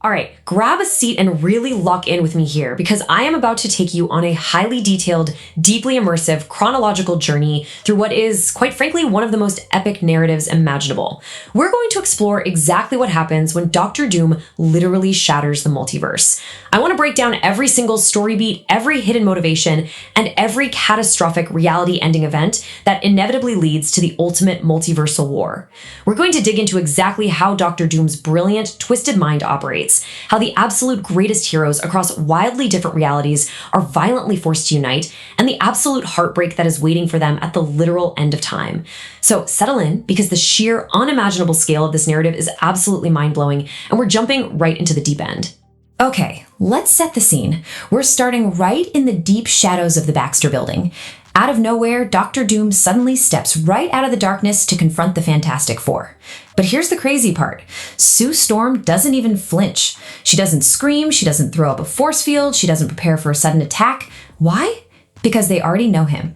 All right, grab a seat and really lock in with me here because I am about to take you on a highly detailed, deeply immersive, chronological journey through what is, quite frankly, one of the most epic narratives imaginable. We're going to explore exactly what happens when Doctor Doom literally shatters the multiverse. I want to break down every single story beat, every hidden motivation, and every catastrophic reality-ending event that inevitably leads to the ultimate multiversal war. We're going to dig into exactly how Doctor Doom's brilliant, twisted mind operates, how the absolute greatest heroes across wildly different realities are violently forced to unite, and the absolute heartbreak that is waiting for them at the literal end of time. So settle in, because the sheer unimaginable scale of this narrative is absolutely mind-blowing, and we're jumping right into the deep end. Okay, let's set the scene. We're starting right in the deep shadows of the Baxter Building. Out of nowhere, Doctor Doom suddenly steps right out of the darkness to confront the Fantastic Four. But here's the crazy part. Sue Storm doesn't even flinch. She doesn't scream, she doesn't throw up a force field, she doesn't prepare for a sudden attack. Why? Because they already know him.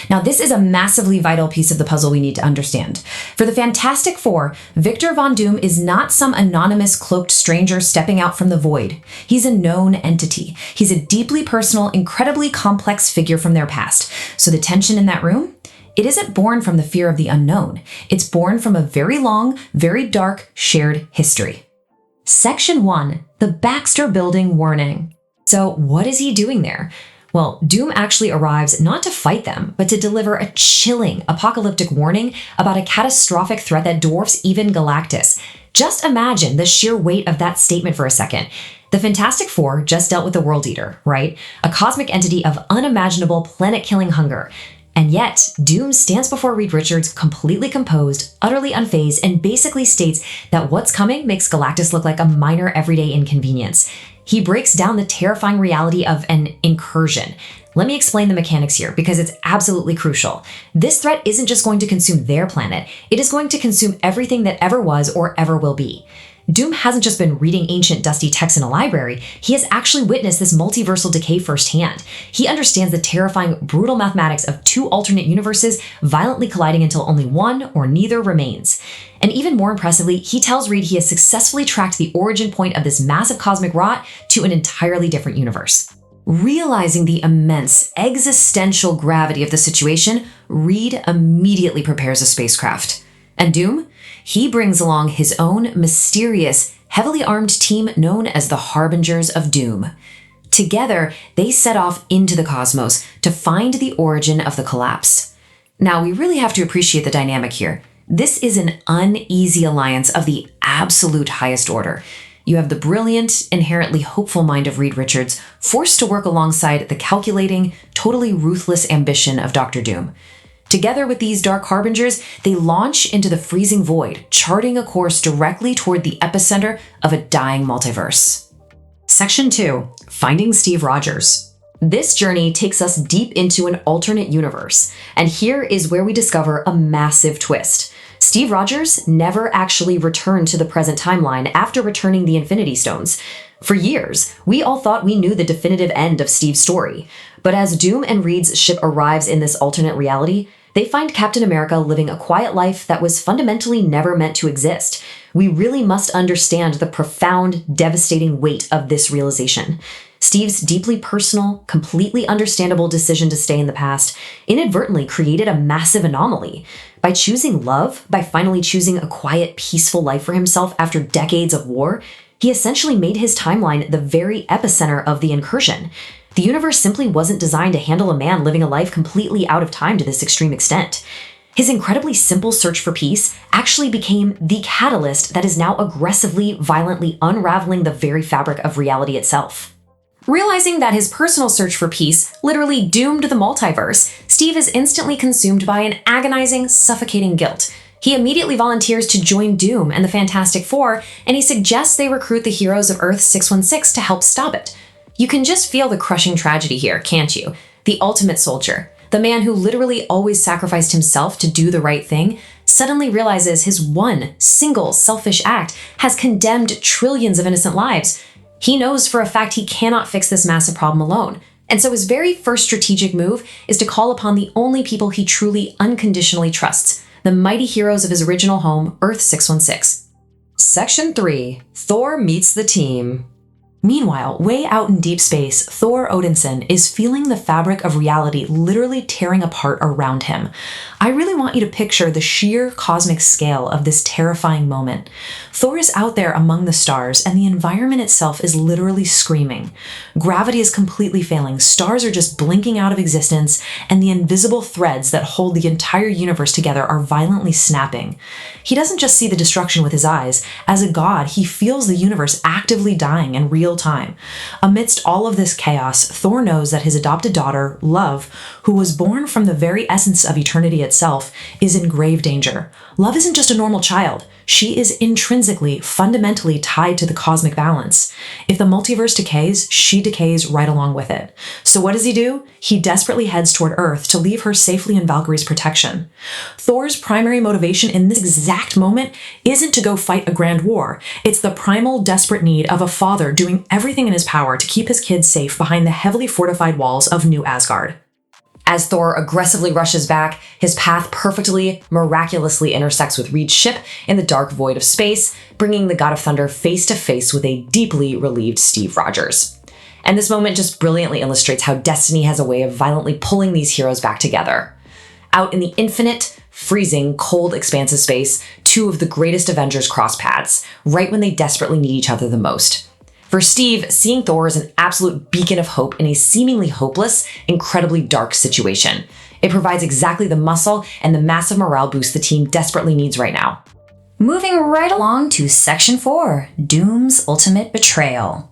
Now, this is a massively vital piece of the puzzle we need to understand. For the Fantastic Four, Victor Von Doom is not some anonymous cloaked stranger stepping out from the void. He's a known entity. He's a deeply personal, incredibly complex figure from their past. So the tension in that room? It isn't born from the fear of the unknown. It's born from a very long, very dark, shared history. Section 1, the Baxter Building Warning. So what is he doing there? Well, Doom actually arrives not to fight them, but to deliver a chilling, apocalyptic warning about a catastrophic threat that dwarfs even Galactus. Just imagine the sheer weight of that statement for a second. The Fantastic Four just dealt with the World Eater, right? A cosmic entity of unimaginable, planet-killing hunger. And yet, Doom stands before Reed Richards completely composed, utterly unfazed, and basically states that what's coming makes Galactus look like a minor everyday inconvenience. He breaks down the terrifying reality of an incursion. Let me explain the mechanics here because it's absolutely crucial. This threat isn't just going to consume their planet, it is going to consume everything that ever was or ever will be. Doom hasn't just been reading ancient dusty texts in a library, he has actually witnessed this multiversal decay firsthand. He understands the terrifying, brutal mathematics of two alternate universes violently colliding until only one or neither remains. And even more impressively, he tells Reed he has successfully tracked the origin point of this massive cosmic rot to an entirely different universe. Realizing the immense existential gravity of the situation, Reed immediately prepares a spacecraft. And Doom? He brings along his own mysterious, heavily armed team known as the Harbingers of Doom. Together, they set off into the cosmos to find the origin of the collapse. Now, we really have to appreciate the dynamic here. This is an uneasy alliance of the absolute highest order. You have the brilliant, inherently hopeful mind of Reed Richards forced to work alongside the calculating, totally ruthless ambition of Doctor Doom. Together with these dark harbingers, they launch into the freezing void, charting a course directly toward the epicenter of a dying multiverse. Section 2, Finding Steve Rogers. This journey takes us deep into an alternate universe, and here is where we discover a massive twist. Steve Rogers never actually returned to the present timeline after returning the Infinity Stones. For years, we all thought we knew the definitive end of Steve's story. But as Doom and Reed's ship arrives in this alternate reality, they find Captain America living a quiet life that was fundamentally never meant to exist. We really must understand the profound, devastating weight of this realization. Steve's deeply personal, completely understandable decision to stay in the past inadvertently created a massive anomaly. By choosing love, by finally choosing a quiet, peaceful life for himself after decades of war, he essentially made his timeline the very epicenter of the incursion. The universe simply wasn't designed to handle a man living a life completely out of time to this extreme extent. His incredibly simple search for peace actually became the catalyst that is now aggressively, violently unraveling the very fabric of reality itself. Realizing that his personal search for peace literally doomed the multiverse, Steve is instantly consumed by an agonizing, suffocating guilt. He immediately volunteers to join Doom and the Fantastic Four, and he suggests they recruit the heroes of Earth 616 to help stop it. You can just feel the crushing tragedy here, can't you? The ultimate soldier, the man who literally always sacrificed himself to do the right thing, suddenly realizes his one single selfish act has condemned trillions of innocent lives. He knows for a fact he cannot fix this massive problem alone. And so his very first strategic move is to call upon the only people he truly unconditionally trusts, the mighty heroes of his original home, Earth 616. Section 3. Thor meets the team. Meanwhile, way out in deep space, Thor Odinson is feeling the fabric of reality literally tearing apart around him. I really want you to picture the sheer cosmic scale of this terrifying moment. Thor is out there among the stars, and the environment itself is literally screaming. Gravity is completely failing, stars are just blinking out of existence, and the invisible threads that hold the entire universe together are violently snapping. He doesn't just see the destruction with his eyes. As a god, he feels the universe actively dying in real time. Amidst all of this chaos, Thor knows that his adopted daughter, Love, who was born from the very essence of eternity itself, is in grave danger. Love isn't just a normal child. She is intrinsically, fundamentally tied to the cosmic balance. If the multiverse decays, she decays right along with it. So what does he do? He desperately heads toward Earth to leave her safely in Valkyrie's protection. Thor's primary motivation in this exact moment isn't to go fight a grand war. It's the primal, desperate need of a father doing everything in his power to keep his kids safe behind the heavily fortified walls of New Asgard. As Thor aggressively rushes back, his path perfectly, miraculously intersects with Reed's ship in the dark void of space, bringing the God of Thunder face to face with a deeply relieved Steve Rogers. And this moment just brilliantly illustrates how destiny has a way of violently pulling these heroes back together. Out in the infinite, freezing, cold expanse of space, two of the greatest Avengers cross paths, right when they desperately need each other the most. For Steve, seeing Thor is an absolute beacon of hope in a seemingly hopeless, incredibly dark situation. It provides exactly the muscle and the massive morale boost the team desperately needs right now. Moving right along to Section 4, Doom's Ultimate Betrayal.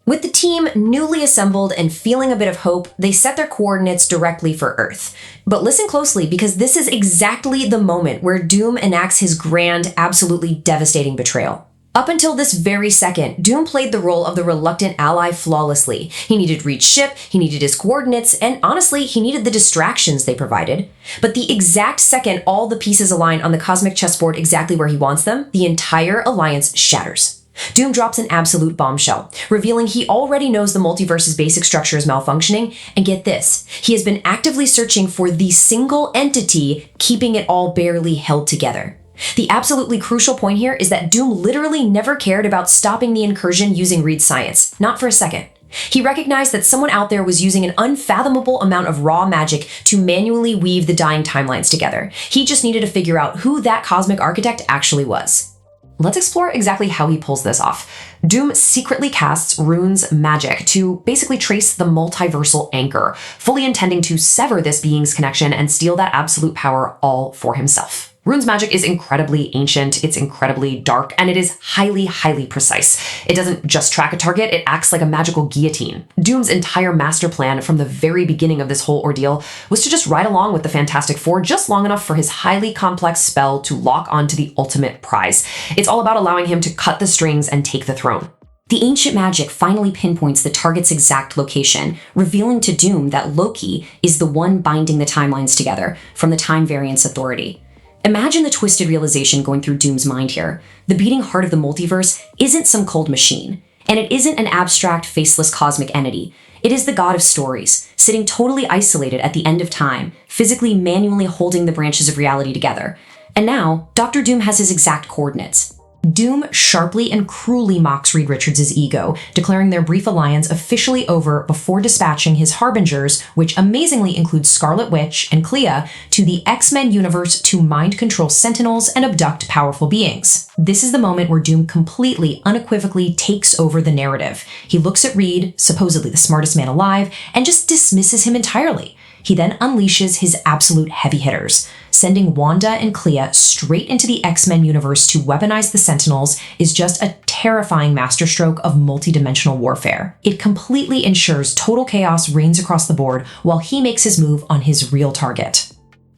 With the team newly assembled and feeling a bit of hope, they set their coordinates directly for Earth. But listen closely, because this is exactly the moment where Doom enacts his grand, absolutely devastating betrayal. Up until this very second, Doom played the role of the reluctant ally flawlessly. He needed Reed's ship, he needed his coordinates, and honestly, he needed the distractions they provided. But the exact second all the pieces align on the cosmic chessboard exactly where he wants them, the entire alliance shatters. Doom drops an absolute bombshell, revealing he already knows the multiverse's basic structure is malfunctioning, and get this, he has been actively searching for the single entity keeping it all barely held together. The absolutely crucial point here is that Doom literally never cared about stopping the incursion using Reed's science, not for a second. He recognized that someone out there was using an unfathomable amount of raw magic to manually weave the dying timelines together. He just needed to figure out who that cosmic architect actually was. Let's explore exactly how he pulls this off. Doom secretly casts Rune's magic to basically trace the multiversal anchor, fully intending to sever this being's connection and steal that absolute power all for himself. Rune's magic is incredibly ancient, it's incredibly dark, and it is highly, highly precise. It doesn't just track a target, it acts like a magical guillotine. Doom's entire master plan from the very beginning of this whole ordeal was to just ride along with the Fantastic Four just long enough for his highly complex spell to lock onto the ultimate prize. It's all about allowing him to cut the strings and take the throne. The ancient magic finally pinpoints the target's exact location, revealing to Doom that Loki is the one binding the timelines together from the Time Variance Authority. Imagine the twisted realization going through Doom's mind here. The beating heart of the multiverse isn't some cold machine, and it isn't an abstract, faceless cosmic entity. It is the god of stories, sitting totally isolated at the end of time, physically manually holding the branches of reality together. And now, Dr. Doom has his exact coordinates. Doom sharply and cruelly mocks Reed Richards' ego, declaring their brief alliance officially over before dispatching his harbingers, which amazingly includes Scarlet Witch and Clea, to the X-Men universe to mind control Sentinels and abduct powerful beings. This is the moment where Doom completely, unequivocally takes over the narrative. He looks at Reed, supposedly the smartest man alive, and just dismisses him entirely. He then unleashes his absolute heavy hitters. Sending Wanda and Clea straight into the X-Men universe to weaponize the Sentinels is just a terrifying masterstroke of multidimensional warfare. It completely ensures total chaos reigns across the board while he makes his move on his real target.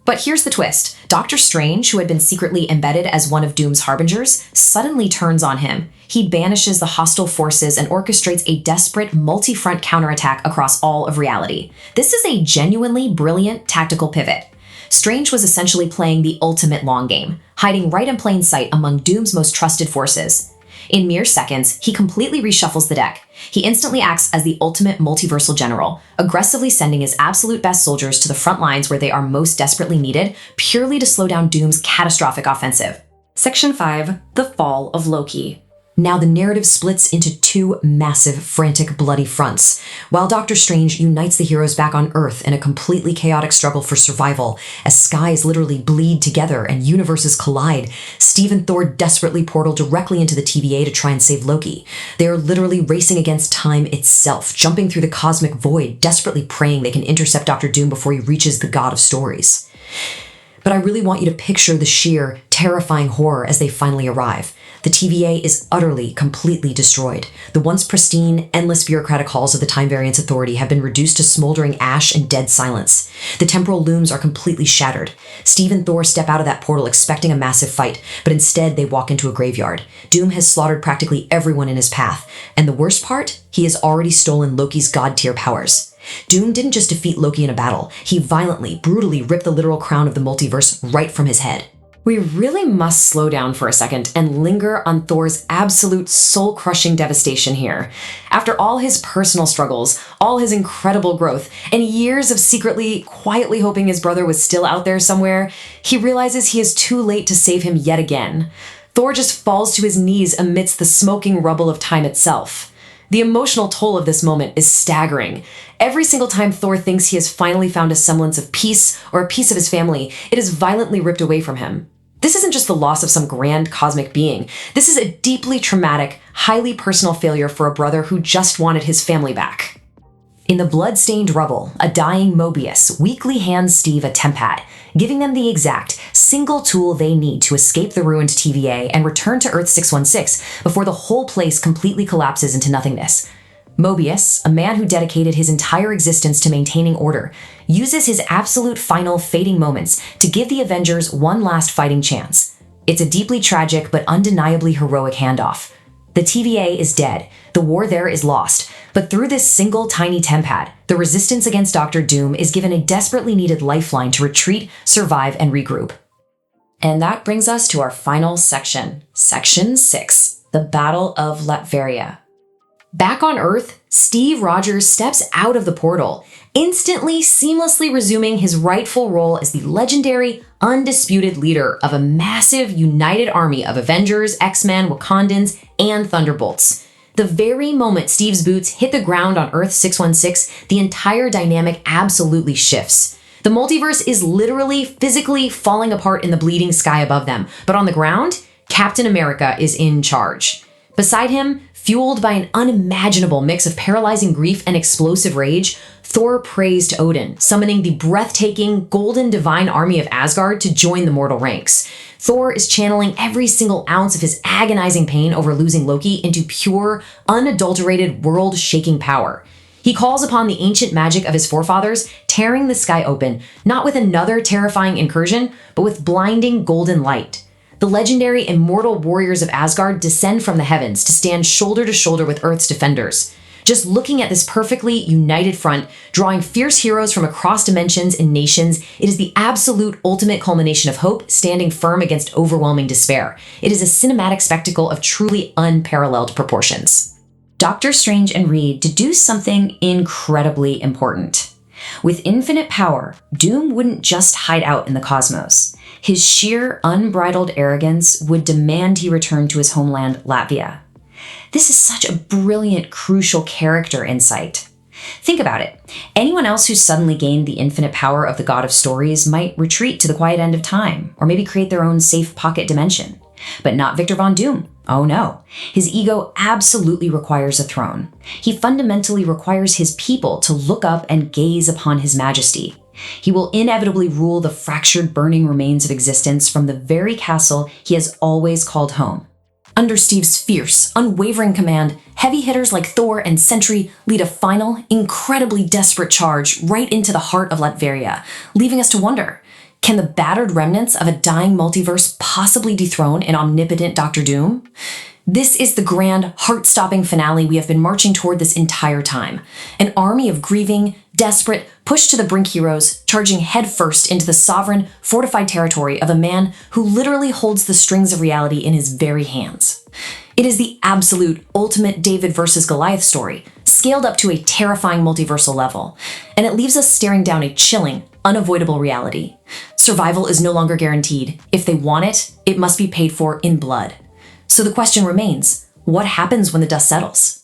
But here's the twist. Doctor Strange, who had been secretly embedded as one of Doom's harbingers, suddenly turns on him. He banishes the hostile forces and orchestrates a desperate multi-front counterattack across all of reality. This is a genuinely brilliant tactical pivot. Strange was essentially playing the ultimate long game, hiding right in plain sight among Doom's most trusted forces. In mere seconds, he completely reshuffles the deck. He instantly acts as the ultimate multiversal general, aggressively sending his absolute best soldiers to the front lines where they are most desperately needed, purely to slow down Doom's catastrophic offensive. Section 5, The Fall of Loki. Now the narrative splits into two massive, frantic, bloody fronts. While Doctor Strange unites the heroes back on Earth in a completely chaotic struggle for survival, as skies literally bleed together and universes collide, Steve and Thor desperately portal directly into the TVA to try and save Loki. They are literally racing against time itself, jumping through the cosmic void, desperately praying they can intercept Doctor Doom before he reaches the God of Stories. But I really want you to picture the sheer, terrifying horror as they finally arrive. The TVA is utterly, completely destroyed. The once pristine, endless bureaucratic halls of the Time Variance Authority have been reduced to smoldering ash and dead silence. The temporal looms are completely shattered. Steve and Thor step out of that portal expecting a massive fight, but instead they walk into a graveyard. Doom has slaughtered practically everyone in his path, and the worst part? He has already stolen Loki's god-tier powers. Doom didn't just defeat Loki in a battle, he violently, brutally ripped the literal crown of the multiverse right from his head. We really must slow down for a second and linger on Thor's absolute soul-crushing devastation here. After all his personal struggles, all his incredible growth, and years of secretly, quietly hoping his brother was still out there somewhere, he realizes he is too late to save him yet again. Thor just falls to his knees amidst the smoking rubble of time itself. The emotional toll of this moment is staggering. Every single time Thor thinks he has finally found a semblance of peace or a piece of his family, it is violently ripped away from him. This isn't just the loss of some grand cosmic being. This is a deeply traumatic, highly personal failure for a brother who just wanted his family back. In the blood-stained rubble, a dying Mobius weakly hands Steve a tempad, giving them the exact single tool they need to escape the ruined TVA and return to Earth 616 before the whole place completely collapses into nothingness. Mobius, a man who dedicated his entire existence to maintaining order, uses his absolute final fading moments to give the Avengers one last fighting chance. It's a deeply tragic but undeniably heroic handoff. The TVA is dead, the war there is lost, but through this single tiny tempad, the resistance against Doctor Doom is given a desperately needed lifeline to retreat, survive, and regroup. And that brings us to our final section, Section 6, the Battle of Latveria. Back on Earth, Steve Rogers steps out of the portal, instantly, seamlessly resuming his rightful role as the legendary, undisputed leader of a massive, united army of Avengers, X-Men, Wakandans, and Thunderbolts. The very moment Steve's boots hit the ground on Earth 616, the entire dynamic absolutely shifts. The multiverse is literally, physically falling apart in the bleeding sky above them, but on the ground, Captain America is in charge. Beside him, fueled by an unimaginable mix of paralyzing grief and explosive rage, Thor prays to Odin, summoning the breathtaking, golden divine army of Asgard to join the mortal ranks. Thor is channeling every single ounce of his agonizing pain over losing Loki into pure, unadulterated, world-shaking power. He calls upon the ancient magic of his forefathers, tearing the sky open, not with another terrifying incursion, but with blinding golden light. The legendary immortal warriors of Asgard descend from the heavens to stand shoulder to shoulder with Earth's defenders. Just looking at this perfectly united front, drawing fierce heroes from across dimensions and nations, it is the absolute ultimate culmination of hope standing firm against overwhelming despair. It is a cinematic spectacle of truly unparalleled proportions. Doctor Strange and Reed deduce something incredibly important. With infinite power, Doom wouldn't just hide out in the cosmos. His sheer, unbridled arrogance would demand he return to his homeland, Latvia. This is such a brilliant, crucial character insight. Think about it. Anyone else who suddenly gained the infinite power of the God of Stories might retreat to the quiet end of time, or maybe create their own safe pocket dimension. But not Victor Von Doom. Oh no. His ego absolutely requires a throne. He fundamentally requires his people to look up and gaze upon his majesty. He will inevitably rule the fractured, burning remains of existence from the very castle he has always called home. Under Steve's fierce, unwavering command, heavy hitters like Thor and Sentry lead a final, incredibly desperate charge right into the heart of Latveria, leaving us to wonder, can the battered remnants of a dying multiverse possibly dethrone an omnipotent Doctor Doom? This is the grand, heart-stopping finale we have been marching toward this entire time. An army of grieving, desperate, pushed-to-the-brink heroes charging headfirst into the sovereign, fortified territory of a man who literally holds the strings of reality in his very hands. It is the absolute, ultimate David versus Goliath story, scaled up to a terrifying multiversal level, and it leaves us staring down a chilling, unavoidable reality. Survival is no longer guaranteed. If they want it, it must be paid for in blood. So the question remains, what happens when the dust settles?